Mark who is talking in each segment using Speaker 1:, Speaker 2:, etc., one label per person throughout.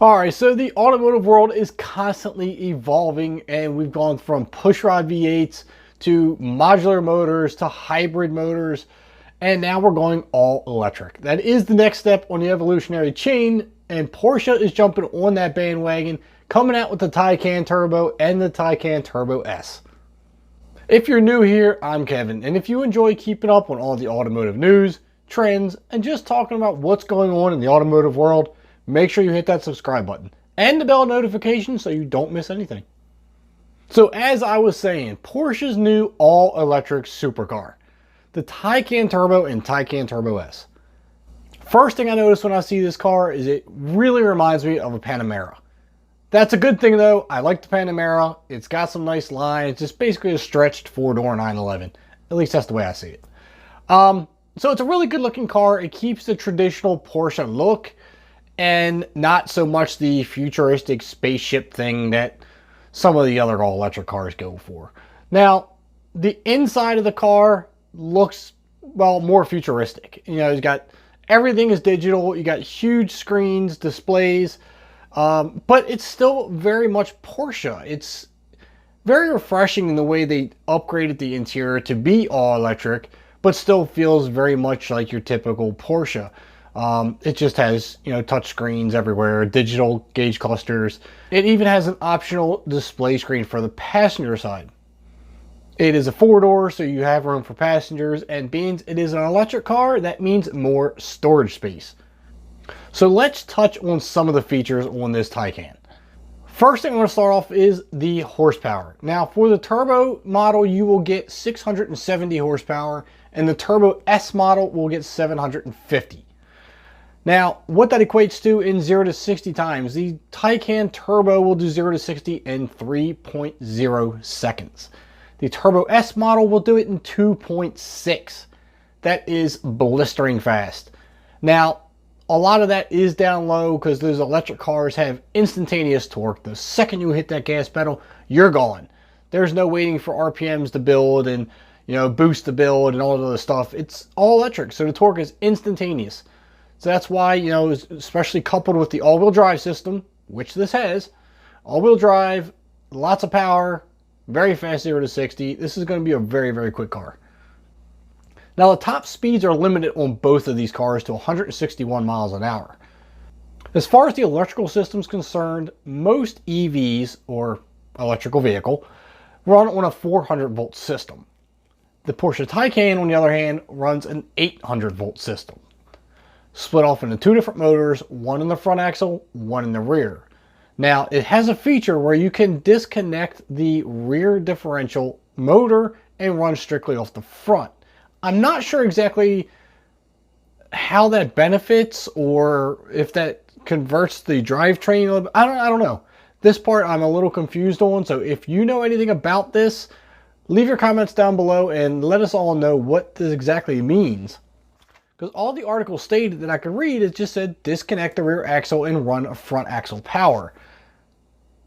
Speaker 1: Alright, so the automotive world is constantly evolving, and we've gone from pushrod V8s to modular motors to hybrid motors, and now we're going all electric. That is the next step on the evolutionary chain, and Porsche is jumping on that bandwagon, coming out with the Taycan Turbo and the Taycan Turbo S. If you're new here, I'm Kevin, and if you enjoy keeping up on all the automotive news, trends, and just talking about what's going on in the automotive world, make sure you hit that subscribe button and the bell notification so you don't miss anything. So as I was saying, Porsche's new all-electric supercar, the Taycan Turbo and Taycan Turbo S. First thing I notice when I see this car is it really reminds me of a Panamera. That's a good thing though. I like the Panamera. It's got some nice lines. It's just basically a stretched four-door 911. At least that's the way I see it. So it's a really good looking car. It keeps the traditional Porsche look and not so much the futuristic spaceship thing that some of the other all-electric cars go for. Now, the inside of the car looks, well, more futuristic. You know, it's got, everything is digital. You got huge screens, displays, but it's still very much Porsche. It's very refreshing in the way they upgraded the interior to be all-electric, but still feels very much like your typical Porsche. It just has, you know, touch screens everywhere, digital gauge clusters. It even has an optional display screen for the passenger side. It is a four-door, so you have room for passengers, and being it is an electric car, that means more storage space. So let's touch on some of the features on this Taycan. First thing I'm going to start off is the horsepower. Now, for the Turbo model, you will get 670 horsepower, and the Turbo S model will get 750. Now, what that equates to in 0 to 60 times, the Taycan Turbo will do 0 to 60 in 3.0 seconds. The Turbo S model will do it in 2.6. That is blistering fast. Now, a lot of that is down low because those electric cars have instantaneous torque. The second you hit that gas pedal, you're gone. There's no waiting for RPMs to build and, you know, boost the build and all that other stuff. It's all electric, so the torque is instantaneous. So that's why, you know, especially coupled with the all-wheel drive system, which this has, all-wheel drive, lots of power, very fast 0 to 60. This is going to be a very, very quick car. Now, the top speeds are limited on both of these cars to 161 miles an hour. As far as the electrical system is concerned, most EVs, or electrical vehicle, run on a 400-volt system. The Porsche Taycan, on the other hand, runs an 800-volt system, split off into two different motors, one in the front axle, one in the rear. Now, it has a feature where you can disconnect the rear differential motor and run strictly off the front. I'm not sure exactly how that benefits or if that converts the drivetrain. I don't know. This part I'm a little confused on, so if you know anything about this, leave your comments down below and let us all know what this exactly means. Because all the articles stated that I could read, it just said disconnect the rear axle and run a front axle power.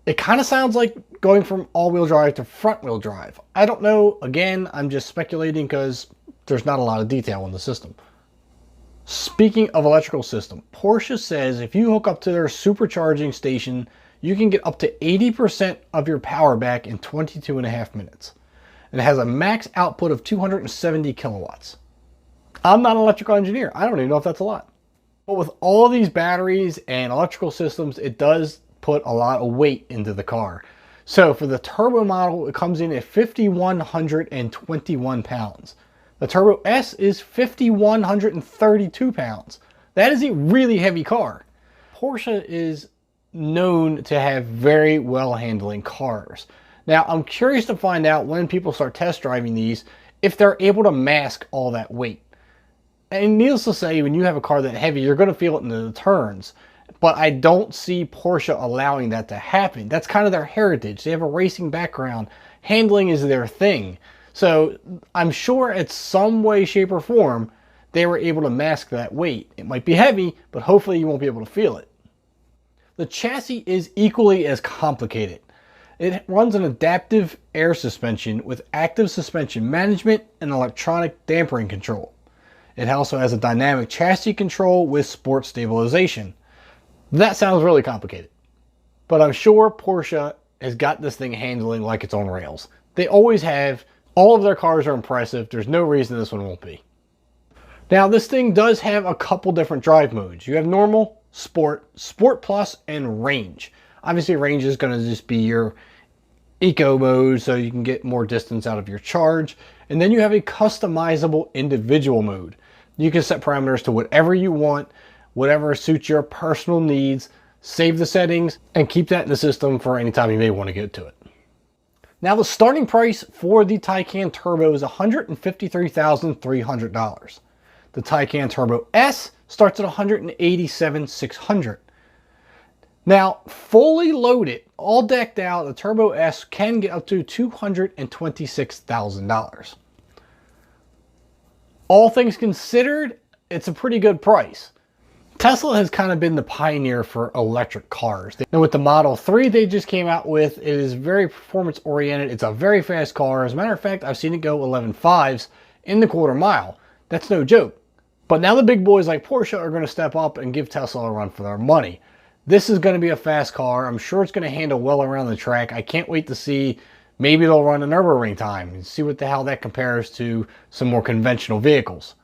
Speaker 1: It kind of sounds like going from all-wheel drive to front-wheel drive. I don't know. Again, I'm just speculating because there's not a lot of detail in the system. Speaking of electrical system, Porsche says if you hook up to their supercharging station, you can get up to 80% of your power back in 22.5 minutes. And it has a max output of 270 kilowatts. I'm not an electrical engineer. I don't even know if that's a lot. But with all these batteries and electrical systems, it does put a lot of weight into the car. So for the Turbo model, it comes in at 5,121 pounds. The Turbo S is 5,132 pounds. That is a really heavy car. Porsche is known to have very well handling cars. Now, I'm curious to find out when people start test driving these, if they're able to mask all that weight. And needless to say, when you have a car that heavy, you're going to feel it in the turns. But I don't see Porsche allowing that to happen. That's kind of their heritage. They have a racing background. Handling is their thing. So I'm sure at some way, shape, or form, they were able to mask that weight. It might be heavy, but hopefully you won't be able to feel it. The chassis is equally as complicated. It runs an adaptive air suspension with active suspension management and electronic dampering control. It also has a dynamic chassis control with sport stabilization. That sounds really complicated, but I'm sure Porsche has got this thing handling like it's on rails. They always have. All of their cars are impressive. There's no reason this one won't be. Now, this thing does have a couple different drive modes. You have normal, sport, sport plus, and range. Obviously, range is going to just be your eco mode, so you can get more distance out of your charge. And then you have a customizable individual mode. You can set parameters to whatever you want, whatever suits your personal needs, save the settings, and keep that in the system for any time you may want to get to it. Now, the starting price for the Taycan Turbo is $153,300. The Taycan Turbo S starts at $187,600. Now, fully loaded, all decked out, the Turbo S can get up to $226,000. All things considered, it's a pretty good price. Tesla has kind of been the pioneer for electric cars. And with the Model 3 they just came out with, it is very performance oriented. It's a very fast car. As a matter of fact, I've seen it go 11.5s in the quarter mile. That's no joke. But now the big boys like Porsche are going to step up and give Tesla a run for their money. This is going to be a fast car. I'm sure it's going to handle well around the track. I can't wait to see. Maybe they'll run a Nürburgring time and see what the hell that compares to some more conventional vehicles.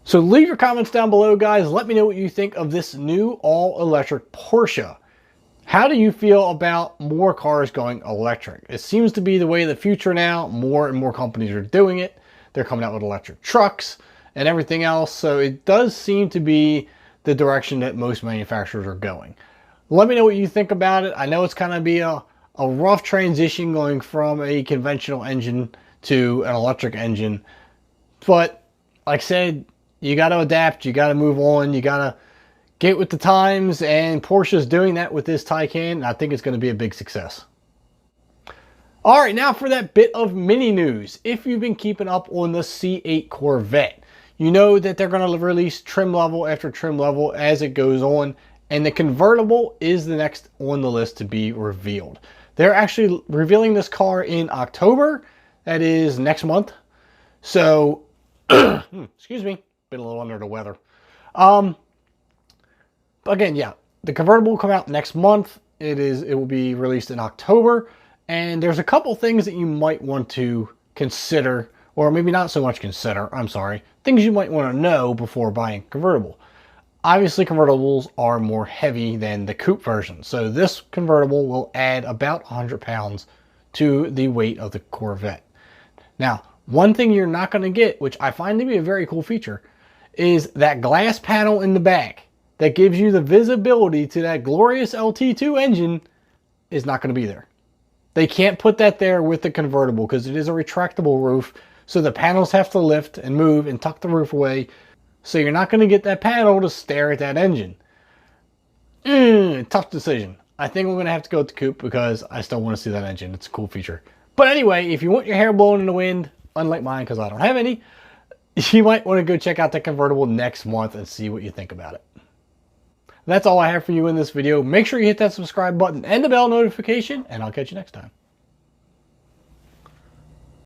Speaker 1: So leave your comments down below, guys. Let me know what you think of this new all-electric Porsche. How do you feel about more cars going electric? It seems to be the way of the future now. More and more companies are doing it. They're coming out with electric trucks and everything else. So it does seem to be the direction that most manufacturers are going. Let me know what you think about it. I know it's kind of be a rough transition going from a conventional engine to an electric engine. But like I said, you got to adapt, you got to move on, you got to get with the times, and Porsche's doing that with this Taycan, and I think it's going to be a big success. All right, now for that bit of mini news. If you've been keeping up on the C8 Corvette, you know that they're going to release trim level after trim level as it goes on, and the convertible is the next on the list to be revealed. They're actually revealing this car in October. That is next month. So, excuse me. Been a little under the weather. Again, yeah, the convertible will come out next month. It will be released in October, and there's a couple things that you might want to consider, or maybe not so much consider, I'm sorry, things you might want to know before buying a convertible. Obviously, convertibles are more heavy than the coupe version, so this convertible will add about 100 pounds to the weight of the Corvette. Now, one thing you're not going to get, which I find to be a very cool feature, is that glass panel in the back that gives you the visibility to that glorious LT2 engine is not going to be there. They can't put that there with the convertible because it is a retractable roof, so the panels have to lift and move and tuck the roof away, so you're not going to get that panel to stare at that engine. Tough decision. I think we're going to have to go with the coupe because I still want to see that engine. It's a cool feature. But anyway, if you want your hair blown in the wind, unlike mine because I don't have any, you might want to go check out the convertible next month and see what you think about it. That's all I have for you in this video. Make sure you hit that subscribe button and the bell notification, and I'll catch you next time.